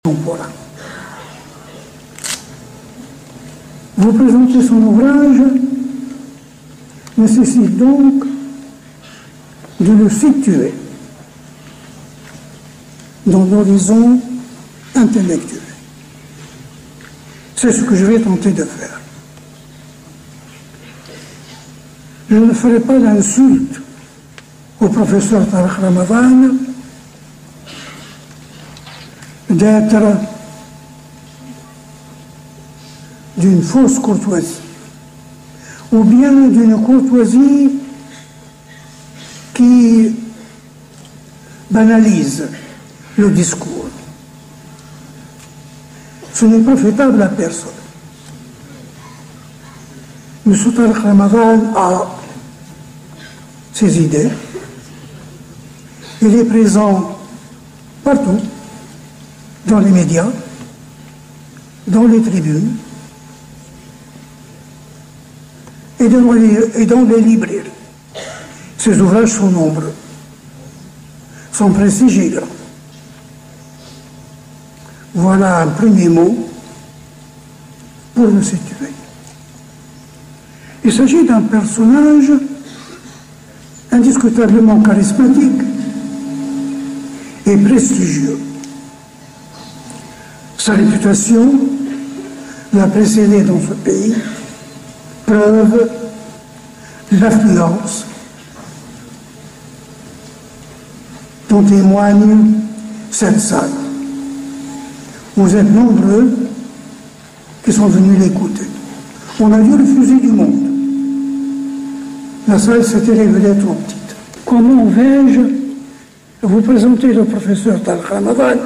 contemporain. Vous présenter son ouvrage nécessite donc de le situer dans l'horizon intellectuel. C'est ce que je vais tenter de faire. Je ne ferai pas d'insulte au professeur Tariq Ramadan d'être d'une fausse courtoisie, ou bien d'une courtoisie qui banalise le discours. Ce n'est profitable à personne. M. Tariq Ramadan a ses idées. Il est présent partout, dans les médias, dans les tribunes et dans les librairies. Ses ouvrages sont nombreux. Son prestige est grand. Voilà un premier mot pour le situer. Il s'agit d'un personnage indiscutablement charismatique et prestigieux. Sa réputation l'a précédé dans ce pays, preuve l'affluence dont témoigne cette salle. Vous êtes nombreux qui sont venus l'écouter. On a dû refuser du monde. La salle s'était révélée trop petite. Comment vais-je vous présenter le professeur Tariq Ramadan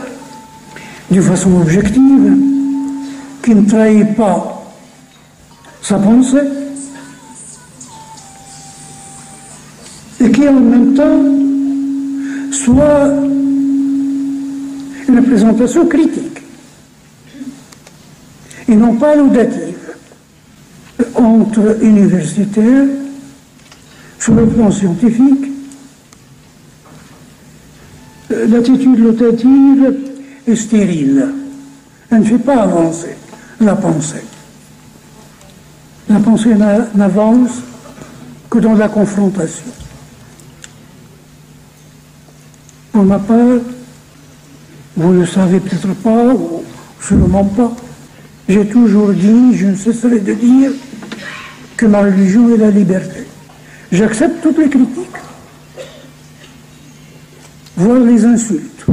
d'une façon objective, qui ne trahit pas sa pensée et qui en même temps soit une présentation critique et non pas laudative. Entre universitaires, sur le plan scientifique, l'attitude laudative est stérile. Elle ne fait pas avancer la pensée. La pensée n'avance que dans la confrontation. Pour ma part, vous ne le savez peut-être pas, ou sûrement pas, j'ai toujours dit, je ne cesserai de dire, que ma religion est la liberté. J'accepte toutes les critiques, voire les insultes.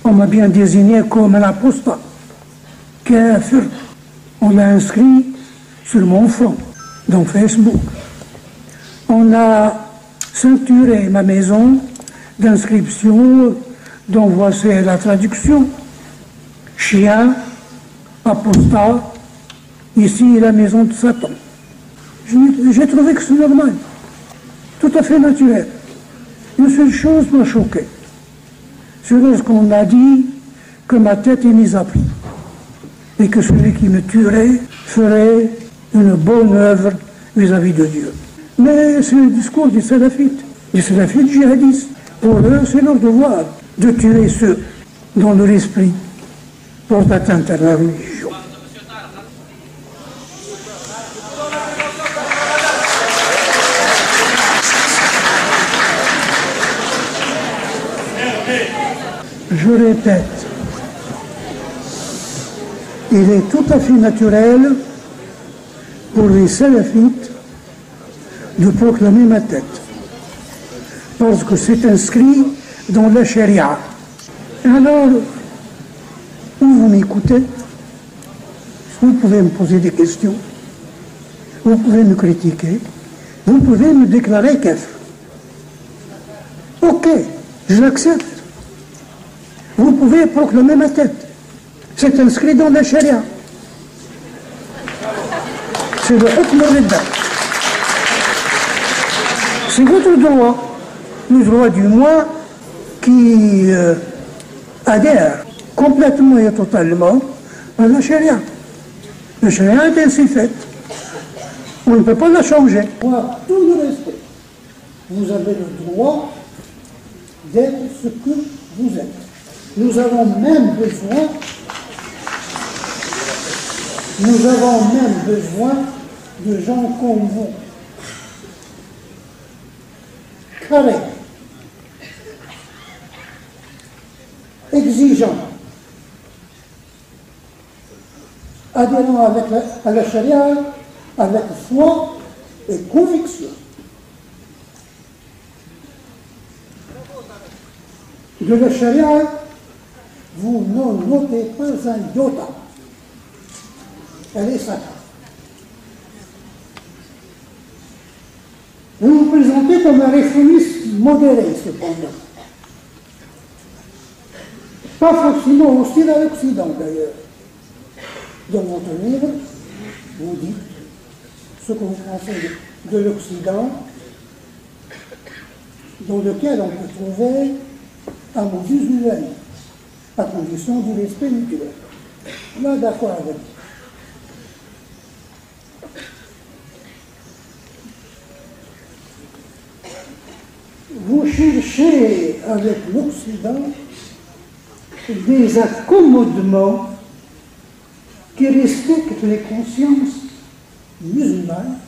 On m'a bien désigné comme un apostat, kafir. On l'a inscrit sur mon front, dans Facebook. On a ceinturé ma maison d'inscription dont voici la traduction. Chien, apostat, ici la maison de Satan. J'ai trouvé que c'est normal, tout à fait naturel. Une seule chose m'a choqué. C'est lorsqu'on m'a dit que ma tête est mise à prix et que celui qui me tuerait ferait une bonne œuvre vis-à-vis de Dieu. Mais c'est le discours des salafites djihadistes. Pour eux, c'est leur devoir de tuer ceux dont leur esprit porte atteinte à la religion. Je répète, il est tout à fait naturel pour les salafites de proclamer ma tête, parce que c'est inscrit dans la charia. Alors, où vous m'écoutez, vous pouvez me poser des questions, vous pouvez me critiquer, vous pouvez me déclarer kafir. Ok, je l'accepte. Vous pouvez proclamer ma tête. C'est inscrit dans la charia. C'est le hukm al-ridda. C'est votre droit, le droit du moins qui adhère complètement et totalement à la charia. La charia est ainsi faite. On ne peut pas la changer. Pour tout le respect, vous avez le droit d'être ce que vous êtes. Nous avons même besoin de gens comme vous, carrés, exigeants, adhérents à la charia avec foi et conviction. De la charia, vous ne notez pas un iota. Elle est sacrée. Vous vous présentez comme un réformiste modéré, cependant. Pas forcément hostile à l'Occident, d'ailleurs. Dans votre livre, vous dites ce que vous pensez de l'Occident, dans lequel on peut trouver un modus vivendi, à condition du respect mutuel. Là, d'accord avec vous. Vous cherchez avec l'Occident des accommodements qui respectent les consciences musulmanes,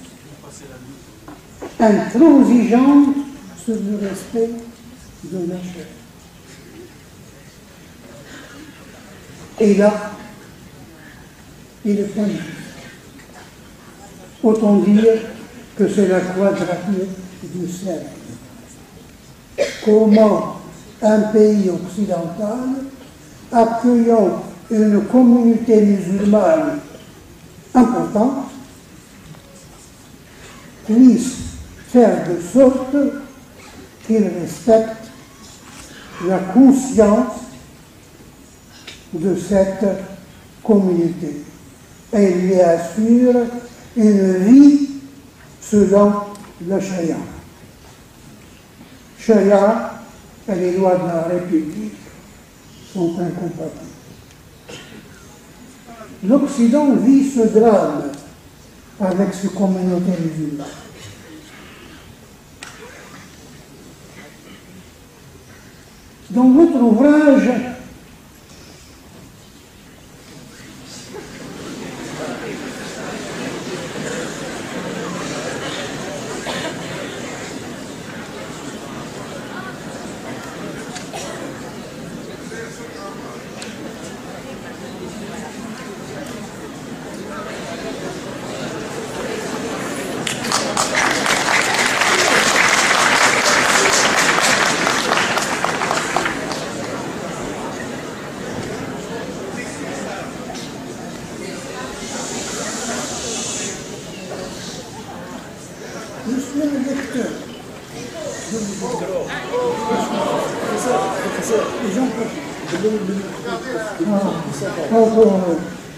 intransigeantes sur le respect de la chair. Et là, il est point de vue. Autant dire que c'est la quadrature du cercle. Comment un pays occidental, accueillant une communauté musulmane importante, puisse faire de sorte qu'il respecte la conscience de cette communauté et lui assure une vie selon la charia. Charia et les lois de la République sont incompatibles. L'Occident vit ce drame avec ses communautés musulmanes. Dans votre ouvrage,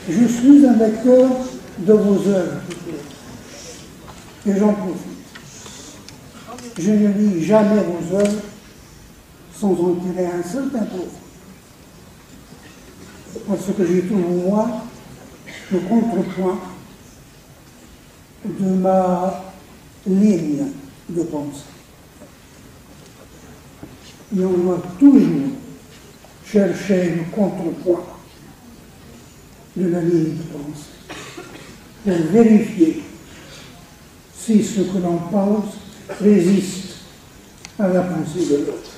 je suis un lecteur de vos œuvres, et j'en profite. Je ne lis jamais vos œuvres sans en tirer un certain profit. Parce que j'y trouve, moi, le contrepoint de ma ligne de pensée. Et on doit toujours chercher le contrepoint de la ligne de pensée pour vérifier si ce que l'on pense résiste à la pensée de l'autre.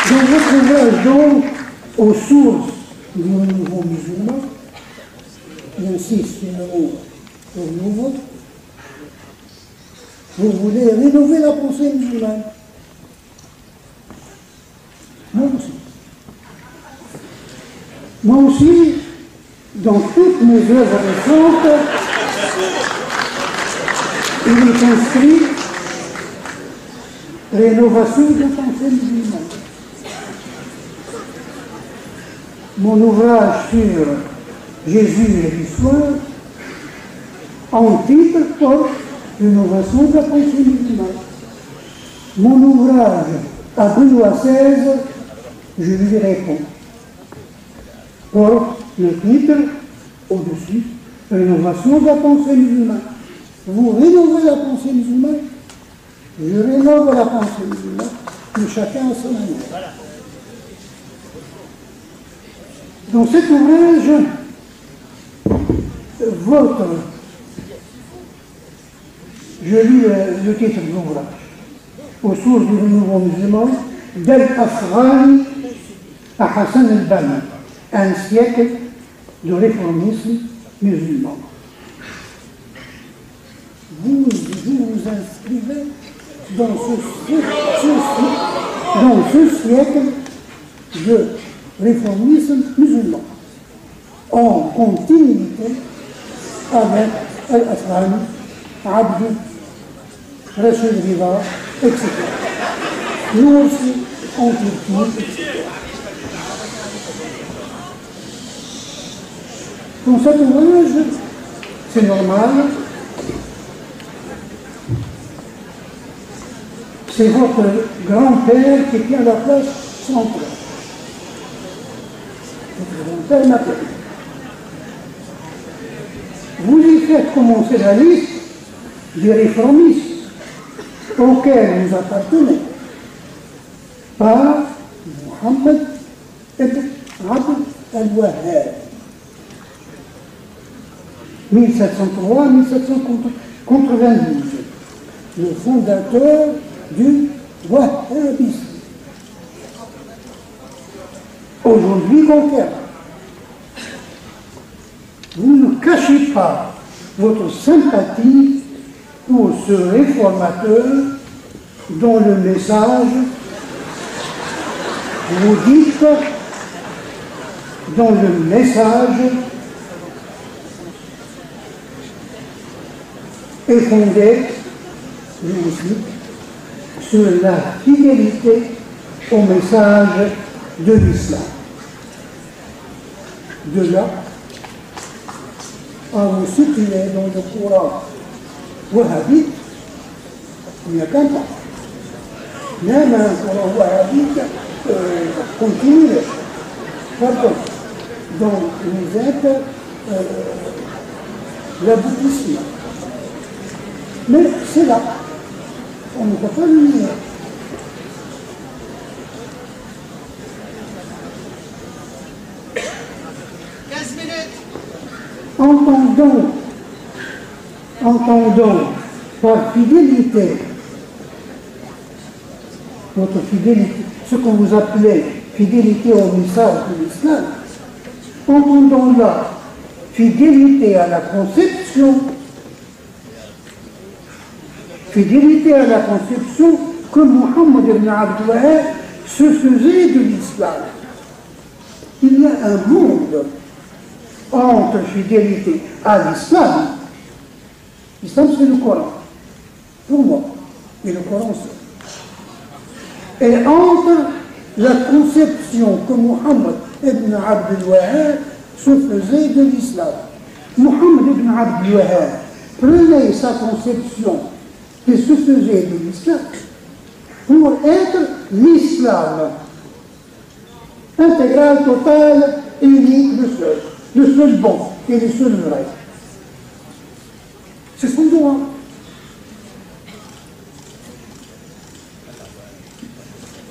Dans votre ouvrage, donc, aux sources du renouveau musulman, j'insiste sur le mot renouveau, vous voulez rénover la pensée musulmane. Moi aussi. Moi aussi, dans toutes mes œuvres récentes, il est inscrit rénovation de la pensée musulmane. Mon ouvrage sur Jésus et l'histoire, en titre, porte Rénovation de la pensée musulmane. Mon ouvrage à Benoît XVI, je lui réponds, porte le titre au-dessus, Rénovation de la pensée musulmane. Vous rénovez la pensée musulmane? Je rénove la pensée musulmane, mais chacun à son niveau. Dans cet ouvrage, je lis le titre de l'ouvrage, aux sources du renouveau musulman, Del Afghani à Hassan al-Banna, un siècle de réformisme musulman. Vous vous inscrivez dans ce siècle de réformisme musulman, en continuité avec Al-Afghani, Abdi, Rachid Rida, etc. Nous aussi, en Turquie, etc. Dans cet ouvrage, c'est normal, c'est votre grand-père qui tient la place centrale. Votre grand-père m'appelle. Vous y faites commencer la liste des réformistes auxquels vous appartenez par Mohammed ibn Abd al-Wahhab, 1703-1792, le fondateur du wahhabisme, aujourd'hui conquérant. Vous ne cachez pas votre sympathie pour ce réformateur dont le message, vous dites, dont le message est fondé, je vous cite, sur la fidélité au message de l'islam. De là à vous situer dans le courant wahhabite, il n'y a qu'un pas. Même un courant wahhabite continue. Pardon. Donc vous êtes l'aboutissement. Mais c'est là. On ne peut pas le nier. Entendons par fidélité, votre fidélité, ce que vous appelez fidélité au message de l'islam, entendons là fidélité à la conception, que Mohammed ibn Abd al-Wahhab se faisait de l'islam. Il y a un monde entre fidélité à l'islam. L'islam, c'est le Coran, pour moi, et le Coran seul. Et entre la conception que Mohammed ibn Abd al-Wahhab se faisait de l'islam. Mohammed ibn Abd al-Wahhab prenait sa conception qui se faisait de l'islam pour être l'islam intégral, total, unique, le seul bon et le seul vrai. C'est son droit.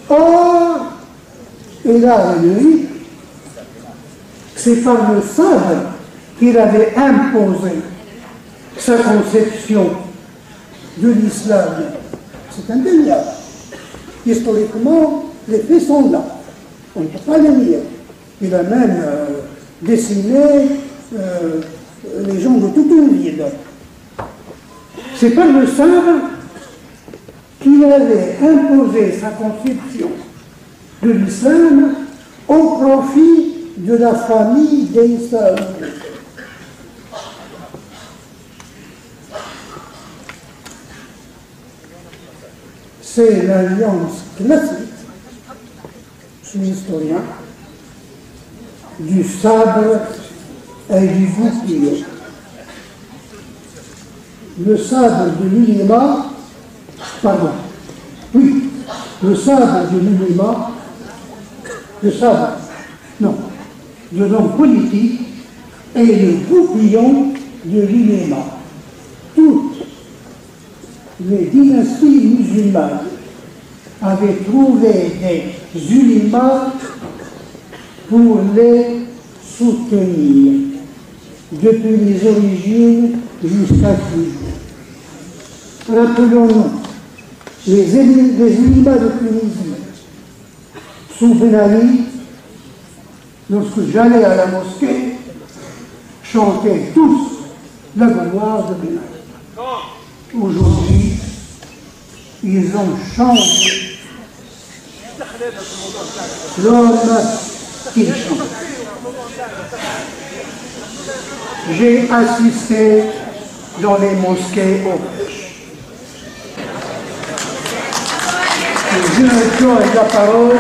Or, il a lui, c'est par le sage qu'il avait imposé sa conception de l'islam. C'est indéniable. Historiquement, les faits sont là. On ne peut pas les nier. Il a même dessiné les gens de toute une ville. C'est par le sage qu'il avait imposé sa conception de l'islam au profit de la famille des Saoudiens. C'est l'alliance classique, je suis historien, du sabre et du bouclier. Le sabre de l'ulama, le sabre de l'ulama, de l'homme politique et le bouclier de l'ulama. Toute les dynasties musulmanes avaient trouvé des ulémas pour les soutenir depuis les origines jusqu'à toujours. Rappelons-nous les ulémas de Tunisie sous Ben Ali, lorsque j'allais à la mosquée, chantaient tous la gloire de Ben Ali. Aujourd'hui, ils ont changé l'homme qu'ils chantent. J'ai assisté dans les mosquées au prêche. Je donne la parole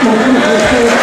au professeur